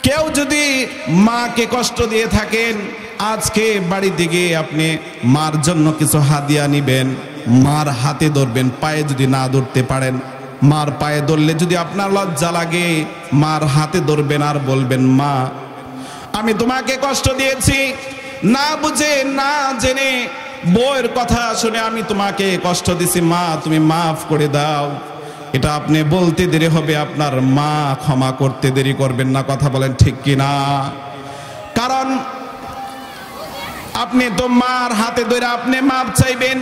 কেউ যদি মাকে কষ্ট দিয়ে থাকেন, আজকে বাড়িতে গিয়ে আপনি মার জন্য কিছু হাদিয়া নিবেন, মার হাতে ধরবেন। পায়ে যদি না ধরতে পারেন, মার পায়ে ধরলে যদি আপনার লজ্জা লাগে, মার হাতে ধরবেন আর বলবেন, মা আমি তোমাকে কষ্ট দিয়েছি, না বুঝে না জেনে বউয়ের কথা শুনে আমি তোমাকে কষ্ট দিছি, মা তুমি মাফ করে দাও। এটা আপনি বলতে দেরি হবে, আপনার মা ক্ষমা করতে দেরি করবেন না, কথা বলেন ঠিক কিনা? কারণ আপনি তো মার হাতে ধরে আপনি মাপ চাইবেন,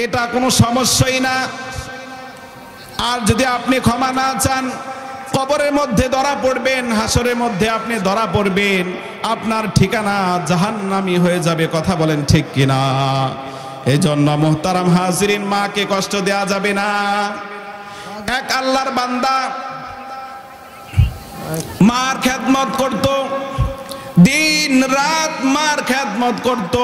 এটা কোনো সমস্যাই না। আর যদি আপনি ক্ষমা না চান, কবরের মধ্যে ধরা পড়বেন, হাসরের মধ্যে আপনি ধরা পড়বেন, আপনার ঠিকানা জাহান্নামী হয়ে যাবে, কথা বলেন ঠিক কিনা? এই জন্য মুহতারাম হাজিরিন, মাকে কষ্ট দেয়া যাবে না। এক আল্লাহর বান্দা মার খেদমত করত, দিন রাত মার খেদমত করত,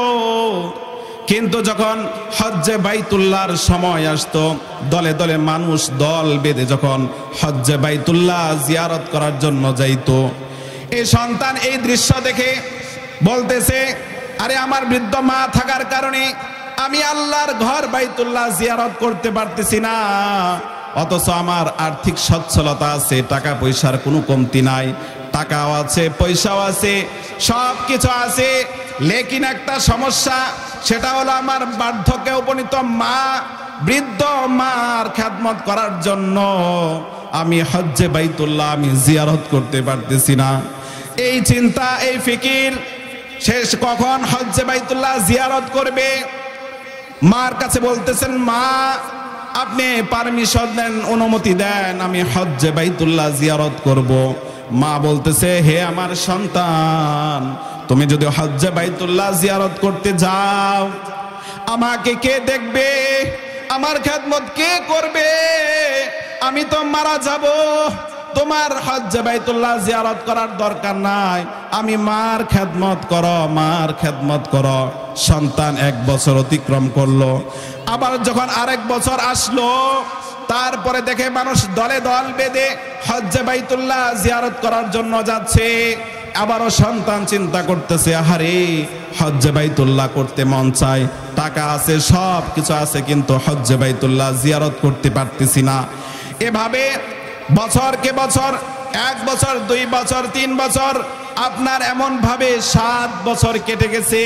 কিন্তু যখন হজ্জে বাইতুল্লাহর সময় আসতো, দলে দলে মানুষ দল বেঁধে যখন হজ্জে বাইতুল্লাহ জিয়ারত করার জন্য যাইতো, এই সন্তান এই দৃশ্য দেখে বলতেছে, আরে আমার বৃদ্ধ মা থাকার কারণে আমি আল্লাহর ঘর বাইতুল্লাহ জিয়ারত করতে পারতেছি না, অথচ আমার আর্থিক সচ্ছলতা আছে, টাকা পয়সার কোনো কমতি নাই, টাকাও আছে, পয়সাও আছে, সব কিছু আছে, লেকিন একটা সমস্যা, সেটা হলো আমার বার্ধক্যে উপনীত মা, বৃদ্ধ মার খেদমত করার জন্য আমি হজ্জে বাইতুল্লাহ আমি জিয়ারত করতে পারতেছি না। এই চিন্তা, এই ফিকির, শেষ কখন হজ্জে বাইতুল্লাহ জিয়ারত করবে। মার কাছে বলতেছেন, মা আপনি পারমিশন দেন, অনুমতি দেন, আমি হজ্জে বাইতুল্লাহ জিয়ারত করব। মা বলতেছে, হে আমার সন্তান, তুমি যদি হজ্জে বাইতুল্লাহ জিয়ারত করতে যাও, আমাকে কে দেখবে, আমার খেদমত কে করবে, আমি তো মারা যাব। তোমার হজ্জে বাইতুল্লাহ জিয়ারত করার দরকার নাই, আমি মার খেদমত করো, মার খেদমত করো। সন্তান 1 বছর অতিক্রম করলো। আবার যখন আরেক বছর আসলো, তারপরে দেখে মানুষ দলে দল বেঁধে হজ্জে বাইতুল্লাহ জিয়ারত করার জন্য যাচ্ছে। আবারও সন্তান চিন্তা করতেছে, আহারে হজ্জে বাইতুল্লাহ করতে মন চায়, টাকা আছে, সব কিছু আছে, কিন্তু হজ্জে বাইতুল্লাহ জিয়ারত করতে পারতেছি না। এভাবে বছরকে বছর, 1 বছর, 2 বছর, 3 বছর, আপনার এমন ভাবে 7 বছর কেটে গেছে,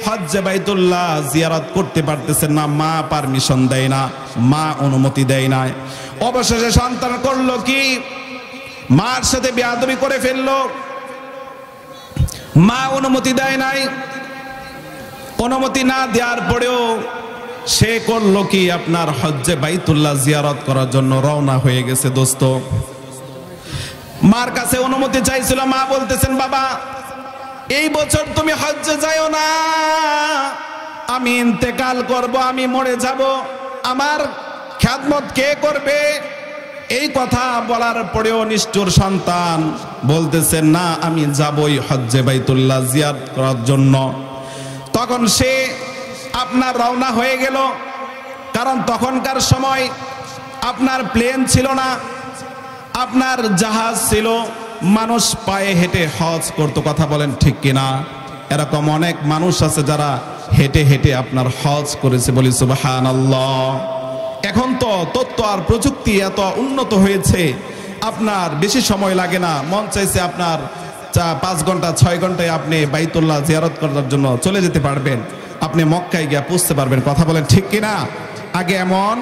হজ্জে বাইতুল্লাহ জিয়ারত করতে পারতেছেন না। মা পারমিশন দেয় না, মা অনুমতি দেয় না। অবশেষে সন্তান করলো কি, মার সাথে বেয়াদবি করে ফেললো। মা অনুমতি দেয় নাই। অনুমতি না দেওয়ার পরেও সে করলো কি, আপনার হজ্জে বাইতুল্লাহ জিয়ারত করার জন্য রওনা হয়ে গেছে। দোস্ত, মার কাছে অনুমতি চাইছিল। মা বলতেছেন, বাবা এই বছর তুমি হজ্জে যাইও না, আমি ইন্তেকাল করব, আমি মরে যাব, আমার খেদমত কে করবে। এই কথা বলার পরেও নিষ্ঠুর সন্তান বলতেছেন, না আমি যাবই হজ্জে বাইতুল্লাহ জিয়ারত করার জন্য। তখন সে আপনার রওনা হয়ে গেল। কারণ তখনকার সময় আপনার প্লেন ছিল না, আপনার জাহাজ ছিল, মানুষ পায়ে হেঁটে হজ করতো। কথা বলেন ঠিক কিনা? এরকম অনেক মানুষ আছে যারা হেঁটে হেঁটে আপনার হজ করেছে, বলি সুবহানাল্লাহ। এখন তো তথ্য আর প্রযুক্তি এত উন্নত হয়েছে, আপনার বেশি সময় লাগে না। মন চাইছে আপনার 5 ঘন্টা 6 ঘন্টায় আপনি বাইতুল্লাহ জিয়ারত করার জন্য চলে যেতে পারবেন, আপনি মক্কায় গিয়ে পৌঁছতে পারবেন। কথা বলেন ঠিক কিনা? আগে এমন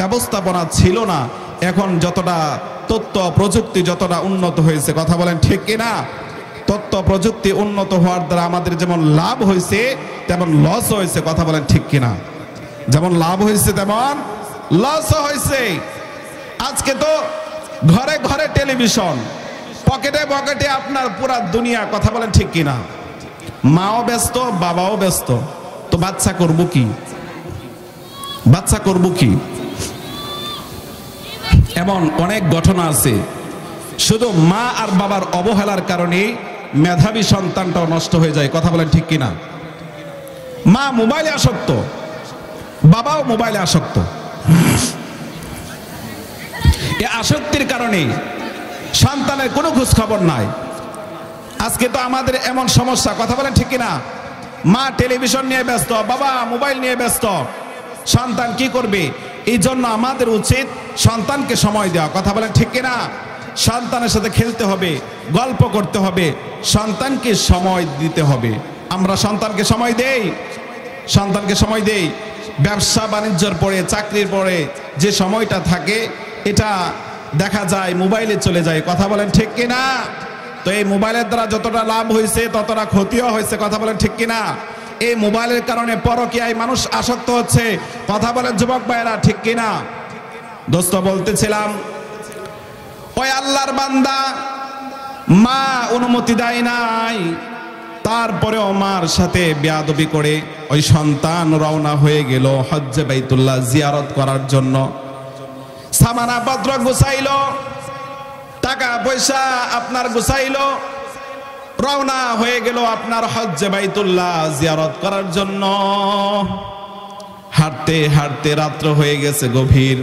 ব্যবস্থাপনা ছিল না। এখন যতটা তথ্য প্রযুক্তি যতটা উন্নত হয়েছে, কথা বলেন ঠিক কিনা? তথ্য প্রযুক্তি উন্নত হওয়ার দ্বারা আমাদের যেমন লাভ হয়েছে তেমন লস হয়েছে। কথা বলেন ঠিক কিনা? যেমন লাভ হয়েছে তেমন লস হয়েছে। আজকে তো ঘরে ঘরে টেলিভিশন, পকেটে পকেটে আপনার পুরা দুনিয়া। কথা বলেন ঠিক কিনা? মাও ব্যস্ত, বাবাও ব্যস্ত, তো বাচ্চা করব কি? বাচ্চা করব কি? এমন অনেক ঘটনা আছে, শুধু মা আর বাবার অবহেলার কারণে মেধাবী সন্তানটাও নষ্ট হয়ে যায়। কথা বলেন ঠিক কিনা? মা মোবাইলে আসক্ত, বাবাও মোবাইলে আসক্ত। এই আসক্তির কারণে সন্তানের কোনো খোঁজ খবর নাই। আজকে তো আমাদের এমন সমস্যা। কথা বলেন ঠিক কিনা? মা টেলিভিশন নিয়ে ব্যস্ত, বাবা মোবাইল নিয়ে ব্যস্ত, সন্তান কি করবে? এই জন্য আমাদের উচিত সন্তানকে সময় দেওয়া। কথা বলেন ঠিক কিনা? সন্তানের সাথে খেলতে হবে, গল্প করতে হবে, সন্তানকে সময় দিতে হবে। আমরা সন্তানকে সময় দেই, সন্তানকে সময় দেই। ব্যবসা বাণিজ্যের পরে, চাকরির পরে যে সময়টা থাকে, এটা দেখা যায় মোবাইলে চলে যায়। কথা বলেন ঠিক কিনা? তো এই মোবাইলের দ্বারা যতটা লাভ হয়েছে ততটা ক্ষতিও হয়েছে। কথা বলেন ঠিক কিনা? এই মোবাইলের কারণে পরকীয়ায় মানুষ আসক্ত হচ্ছে। কথা বলেন যুবক ভাইয়েরা, ঠিক কিনা? দোস্ত, বলতেছিলাম, ওই আল্লাহর বান্দা মা অনুমতি দেয় নাই, তারপরেও মার সাথে বেয়াদবি করে ওই সন্তান রওনা হয়ে গেল হজ্জে বাইতুল্লাহ জিয়ারত করার জন্য। সামানাপত্র গুছাইল, টাকা পয়সা আপনার গুছাইল, রওনা হয়ে গেল আপনার হজ্জে বাইতুল্লাহ জিয়ারত করার জন্য। হাঁটতে হাঁটতে রাত্র হয়ে গেছে গভীর।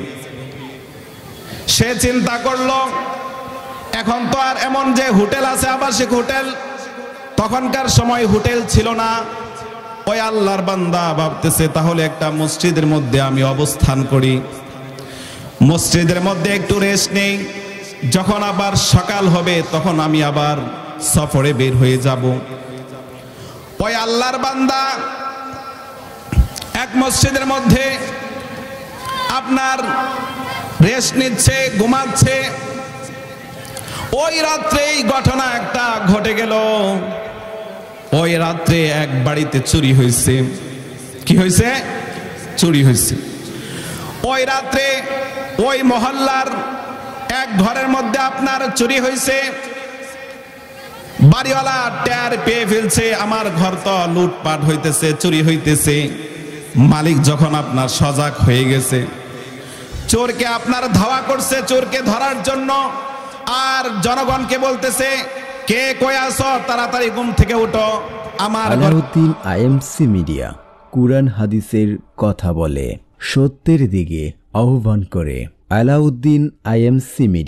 সে চিন্তা করলো, এখন তো আর এমন যে হোটেল আছে, আবাসিক হোটেল, তখনকার সময় হোটেল ছিল না। ওই আল্লাহর বান্দা ভাবতেছে, তাহলে একটা মসজিদের মধ্যে আমি অবস্থান করি, মসজিদের মধ্যে একটু রেস্ট নেই, যখন আবার সকাল হবে তখন আমি আবার সফরে বের হয়ে যাব। ওই আল্লাহর বান্দা এক মসজিদের মধ্যে আপনার রেস্ট নিচ্ছে, ঘুমাচ্ছে। ওই রাত্রে এই ঘটনা একটা ঘটে গেল। ওই রাত্রে এক বাড়িতে চুরি হয়েছে। কি হয়েছে? চুরি হয়েছে। ওই রাত্রে ওই মহল্লার এক ঘরের মধ্যে আপনার চুরি হয়েছে। বাড়িওয়ালা টের পেয়ে ফেলছে, আমার ঘর তো লুটপাট হইতেছে, চুরি হইতেছে। মালিক যখন আপনার সজাগ হয়ে গেছে, চোরকে আপনার ধাওয়া করছে চোরকে ধরার জন্য, আর জনগণকে বলতেছে কে কই আছো, তাড়াতাড়ি ঘুম থেকে উঠো। আমার আলাউদ্দিন আইএমসি মিডিয়া কুরআন হাদিসের কথা বলে, সত্যের দিকে আহ্বান করে। Alauddin IMC media.